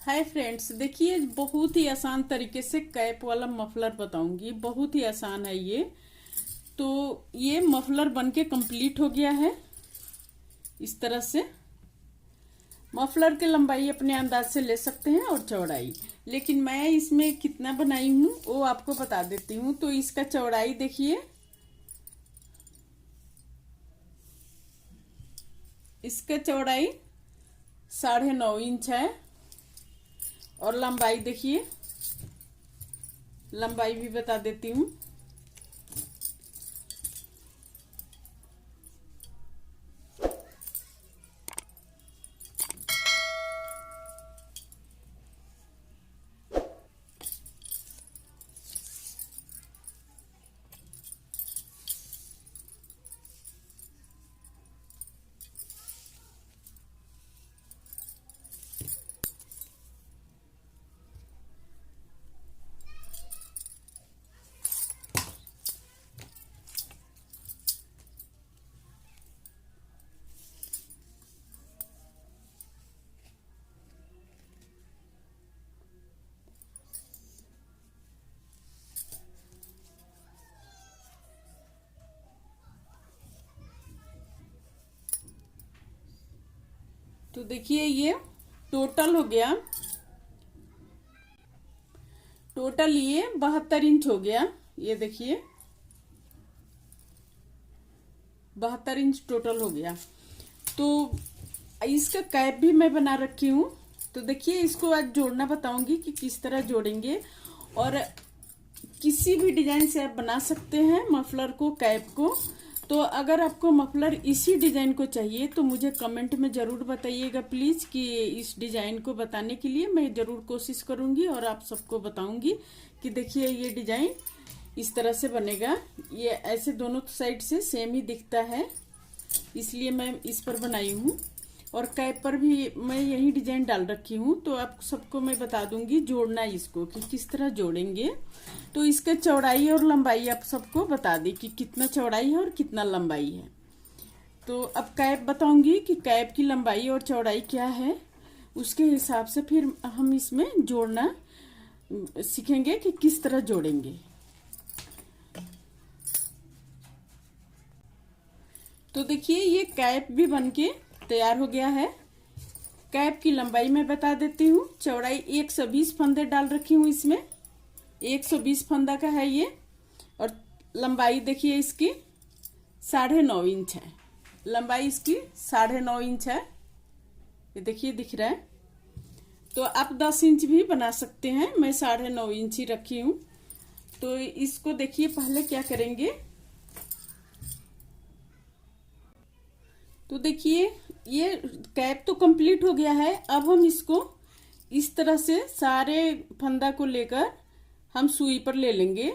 Hi friends, देखिए बहुत ही आसान तरीके से कैप वाला मफलर बताऊंगी। बहुत ही आसान है ये। तो ये मफलर बनके कंप्लीट हो गया है। इस तरह से मफलर की लंबाई अपने अंदाज से ले सकते हैं और चौड़ाई, लेकिन मैं इसमें कितना बनाई हूँ वो आपको बता देती हूँ। तो इसका चौड़ाई देखिए, इसका चौड़ाई 9.5 इंच है और लंबाई देखिए, लंबाई भी बता देती हूँ। तो देखिए ये टोटल हो गया, टोटल ये 72 इंच हो गया। ये देखिए 72 इंच टोटल हो गया। तो इसका कैप भी मैं बना रखी हूँ। तो देखिए इसको आज जोड़ना बताऊंगी कि किस तरह जोड़ेंगे, और किसी भी डिजाइन से आप बना सकते हैं मफलर को, कैप को। तो अगर आपको मफलर इसी डिजाइन को चाहिए तो मुझे कमेंट में जरूर बताइएगा प्लीज, कि इस डिजाइन को बताने के लिए मैं जरूर कोशिश करूंगी और आप सबको बताऊंगी कि देखिए ये डिजाइन इस तरह से बनेगा। ये ऐसे दोनों साइड से सेम ही दिखता है, इसलिए मैं इस पर बनाई हूँ। और कैप पर भी मैं यही डिजाइन डाल रखी हूँ। तो आप सबको मैं बता दूंगी जोड़ना इसको कि किस तरह जोड़ेंगे। तो इसका चौड़ाई और लंबाई आप सबको बता दी कि कितना चौड़ाई है और कितना लंबाई है। तो अब कैप बताऊंगी कि कैप की लंबाई और चौड़ाई क्या है, उसके हिसाब से फिर हम इसमें जोड़ना सीखेंगे कि किस तरह जोड़ेंगे। तो देखिए ये कैप भी बनके तैयार हो गया है। कैप की लंबाई मैं बता देती हूँ। चौड़ाई 120 फंदे डाल रखी हूँ इसमें, 120 फंदा का है ये। और लंबाई देखिए इसकी 9.5 इंच है। लंबाई इसकी 9.5 इंच है। ये देखिए दिख रहा है। तो आप 10 इंच भी बना सकते हैं, मैं 9.5 इंच ही रखी हूँ। तो इसको देखिए पहले क्या करेंगे। तो देखिए ये कैप तो कंप्लीट हो गया है। अब हम इसको इस तरह से सारे फंदा को लेकर हम सुई पर ले लेंगे।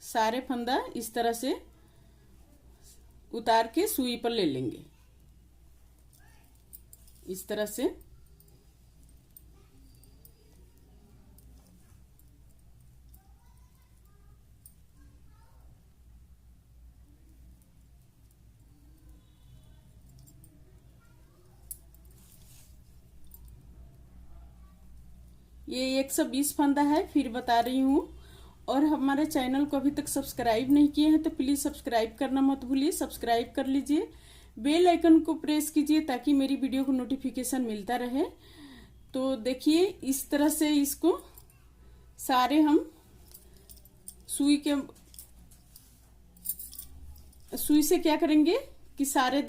सारे फंदा इस तरह से उतार के सुई पर ले लेंगे, इस तरह से। ये 120 फंदा है, फिर बता रही हूँ। और हमारे चैनल को अभी तक सब्सक्राइब नहीं किए हैं तो प्लीज सब्सक्राइब करना मत भूलिए, सब्सक्राइब कर लीजिए। बेल आइकन को प्रेस कीजिए ताकि मेरी वीडियो को नोटिफिकेशन मिलता रहे। तो देखिए इस तरह से इसको सारे हम सुई से क्या करेंगे कि सारे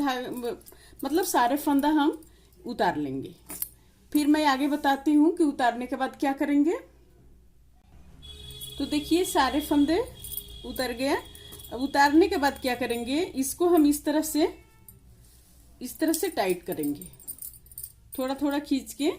मतलब सारे फंदा हम उतार लेंगे। फिर मैं आगे बताती हूँ कि उतारने के बाद क्या करेंगे। तो देखिए सारे फंदे उतर गया। अब उतारने के बाद क्या करेंगे, इसको हम इस तरह से टाइट करेंगे, थोड़ा थोड़ा खींच के।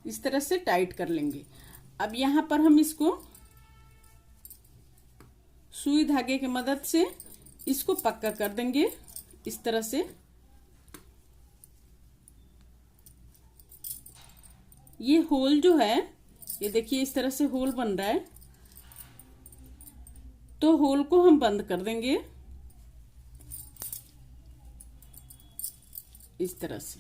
इस तरह से टाइट कर लेंगे। अब यहां पर हम इसको सुई धागे की मदद से इसको पक्का कर देंगे, इस तरह से। ये होल जो है ये देखिए इस तरह से होल बन रहा है, तो होल को हम बंद कर देंगे इस तरह से।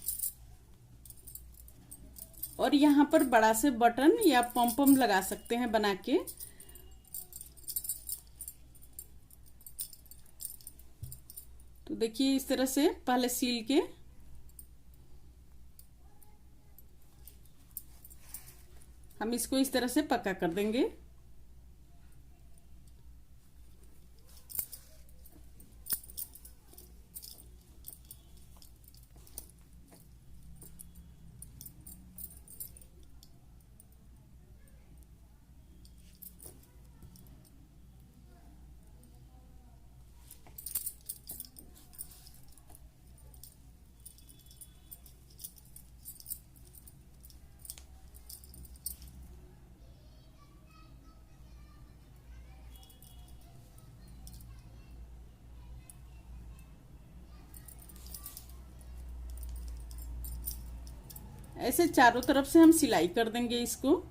और यहाँ पर बड़ा से बटन या पम लगा सकते हैं बना के। तो देखिए इस तरह से पहले सील के हम इसको इस तरह से पक्का कर देंगे। ऐसे चारों तरफ से हम सिलाई कर देंगे इसको।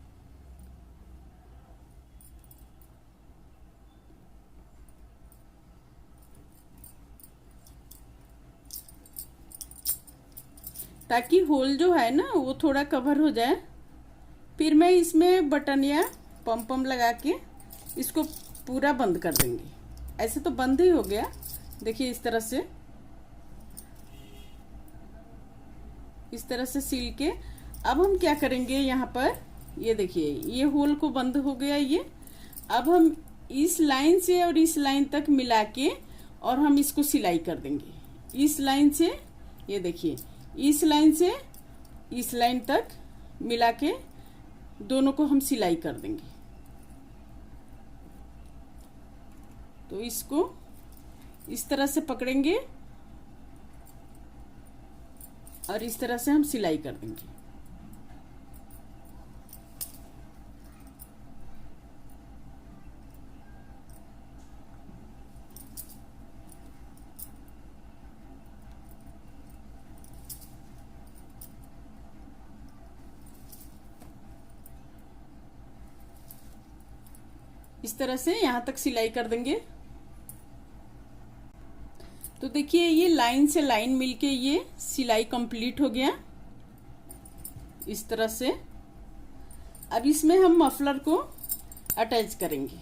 ताकि होल जो है ना वो थोड़ा कवर हो जाए। फिर मैं इसमें बटन या पम लगा के इसको पूरा बंद कर देंगे। ऐसे तो बंद ही हो गया, देखिए इस तरह से, इस तरह से सील के। अब हम क्या करेंगे, यहाँ पर ये देखिए ये होल को बंद हो गया ये। अब हम इस लाइन से और इस लाइन तक मिला के और हम इसको सिलाई कर देंगे। इस लाइन से, ये देखिए इस लाइन से इस लाइन तक मिला के दोनों को हम सिलाई कर देंगे। तो इसको इस तरह से पकड़ेंगे और इस तरह से हम सिलाई कर देंगे। इस तरह से यहां तक सिलाई कर देंगे। तो देखिए ये लाइन से लाइन मिलके ये सिलाई कंप्लीट हो गया इस तरह से। अब इसमें हम मफलर को अटैच करेंगे।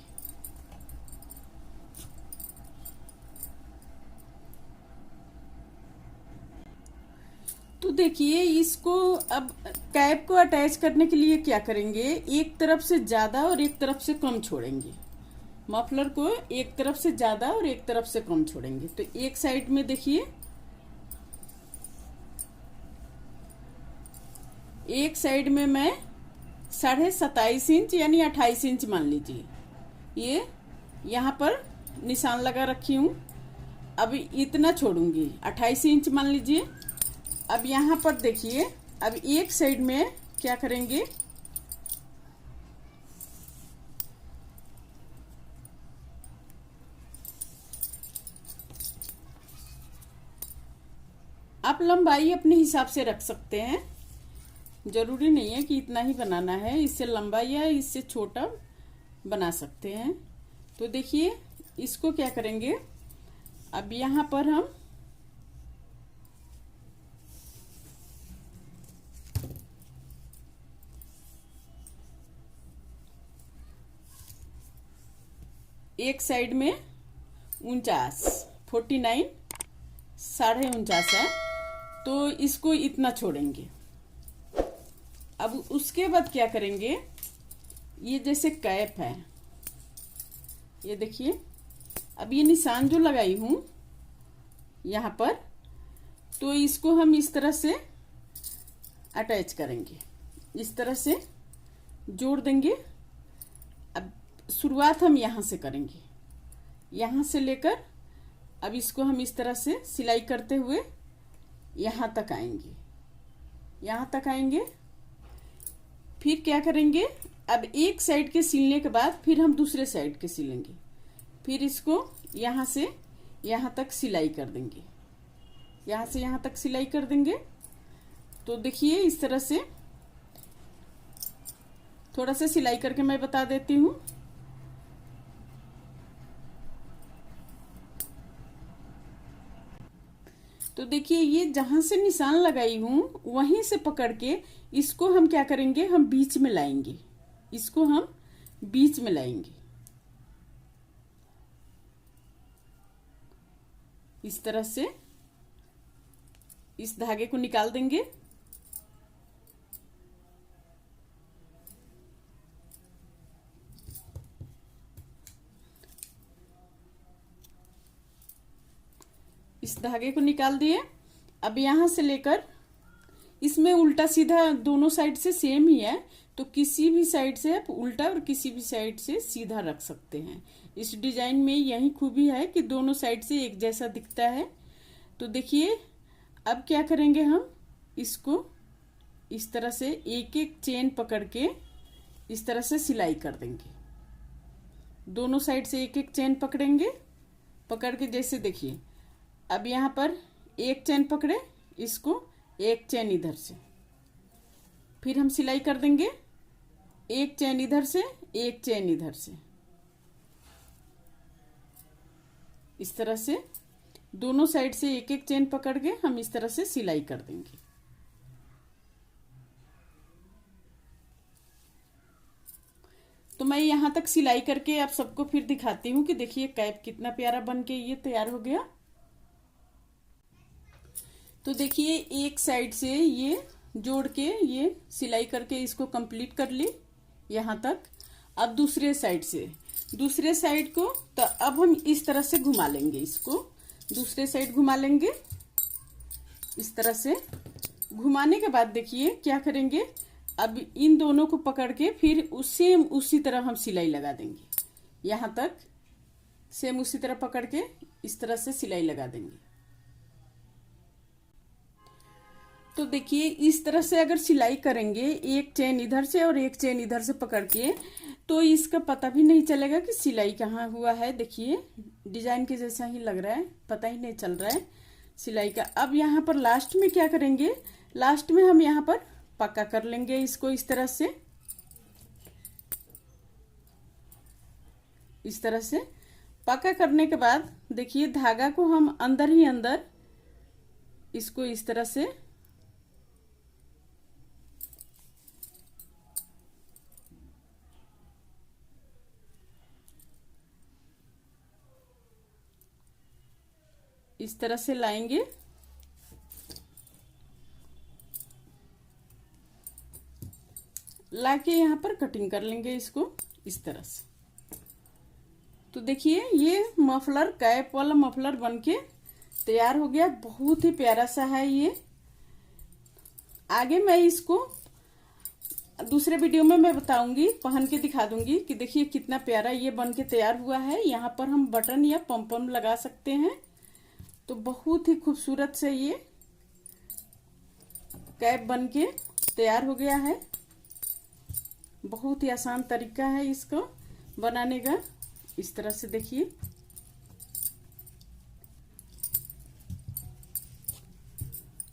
तो देखिए इसको अब कैप को अटैच करने के लिए क्या करेंगे, एक तरफ से ज्यादा और एक तरफ से कम छोड़ेंगे। मफलर को एक तरफ से ज्यादा और एक तरफ से कम छोड़ेंगे। तो एक साइड में देखिए, एक साइड में मैं 27.5 इंच यानी 28 इंच मान लीजिए, ये यहाँ पर निशान लगा रखी हूं। अब इतना छोड़ूंगी, 28 इंच मान लीजिए। अब यहाँ पर देखिए, अब एक साइड में क्या करेंगे, आप लंबाई अपने हिसाब से रख सकते हैं, जरूरी नहीं है कि इतना ही बनाना है। इससे लंबा या इससे छोटा बना सकते हैं। तो देखिए इसको क्या करेंगे, अब यहाँ पर हम एक साइड में 49 49.5 है, तो इसको इतना छोड़ेंगे। अब उसके बाद क्या करेंगे, ये जैसे कैप है, ये देखिए अब ये निशान जो लगाई हूं यहाँ पर, तो इसको हम इस तरह से अटैच करेंगे, इस तरह से जोड़ देंगे। अब शुरुआत हम यहाँ से करेंगे, यहाँ से लेकर अब इसको हम इस तरह से सिलाई करते हुए यहाँ तक आएंगे, यहाँ तक आएंगे। फिर क्या करेंगे, अब एक साइड के सिलने के बाद फिर हम दूसरे साइड के सिलेंगे। फिर इसको यहाँ से यहाँ तक सिलाई कर देंगे, यहाँ से यहाँ तक सिलाई कर देंगे। तो देखिए इस तरह से थोड़ा सा सिलाई करके मैं बता देती हूँ। तो देखिए ये जहां से निशान लगाई हूं वहीं से पकड़ के इसको हम क्या करेंगे, हम बीच में लाएंगे, इसको हम बीच में लाएंगे, इस तरह से इस धागे को निकाल देंगे। इस धागे को निकाल दिए। अब यहां से लेकर इसमें उल्टा सीधा दोनों साइड से सेम ही है, तो किसी भी साइड से आप उल्टा और किसी भी साइड से सीधा रख सकते हैं। इस डिजाइन में यही खूबी है कि दोनों साइड से एक जैसा दिखता है। तो देखिए अब क्या करेंगे, हम इसको इस तरह से एक एक चेन पकड़ के इस तरह से सिलाई कर देंगे। दोनों साइड से एक एक चेन पकड़ेंगे, पकड़ के जैसे देखिए अब यहां पर एक चेन पकड़े, इसको एक चेन इधर से, फिर हम सिलाई कर देंगे, एक चेन इधर से एक चेन इधर से, इस तरह से दोनों साइड से एक एक चेन पकड़ के हम इस तरह से सिलाई कर देंगे। तो मैं यहां तक सिलाई करके आप सबको फिर दिखाती हूँ कि देखिए कैप कितना प्यारा बन के ये तैयार हो गया। तो देखिए एक साइड से ये जोड़ के ये सिलाई करके इसको कंप्लीट कर ली यहां तक। अब दूसरे साइड को तो अब हम इस तरह से घुमा लेंगे, इसको दूसरे साइड घुमा लेंगे। इस तरह से घुमाने के बाद देखिए क्या करेंगे, अब इन दोनों को पकड़ के फिर सेम उसी तरह हम सिलाई लगा देंगे। यहां तक सेम उसी तरह पकड़ के इस तरह से सिलाई लगा देंगे। तो देखिए इस तरह से अगर सिलाई करेंगे, एक चेन इधर से और एक चेन इधर से पकड़ के, तो इसका पता भी नहीं चलेगा कि सिलाई कहाँ हुआ है। देखिए डिजाइन के जैसा ही लग रहा है, पता ही नहीं चल रहा है सिलाई का। अब यहाँ पर लास्ट में क्या करेंगे, लास्ट में हम यहाँ पर पक्का कर लेंगे इसको इस तरह से, इस तरह से पक्का करने के बाद देखिए धागा को हम अंदर ही अंदर इसको इस तरह से इस तरह से लाएंगे। लाके यहाँ पर कटिंग कर लेंगे इसको इस तरह से। तो देखिए ये मफलर, कैप वाला मफलर बनके तैयार हो गया। बहुत ही प्यारा सा है ये। आगे मैं इसको दूसरे वीडियो में मैं बताऊंगी, पहन के दिखा दूंगी कि देखिए कितना प्यारा ये बनके तैयार हुआ है। यहाँ पर हम बटन या पम लगा सकते हैं। तो बहुत ही खूबसूरत से ये कैप बनके तैयार हो गया है। बहुत ही आसान तरीका है इसको बनाने का। इस तरह से देखिए।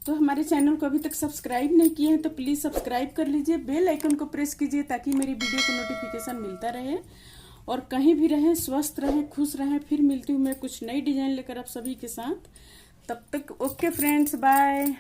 तो हमारे चैनल को अभी तक सब्सक्राइब नहीं किए हैं तो प्लीज सब्सक्राइब कर लीजिए, बेल आइकन को प्रेस कीजिए ताकि मेरी वीडियो को नोटिफिकेशन मिलता रहे। और कहीं भी रहें, स्वस्थ रहें, खुश रहें। फिर मिलती हूँ मैं कुछ नई डिजाइन लेकर आप सभी के साथ। तब तक ओके फ्रेंड्स, बाय।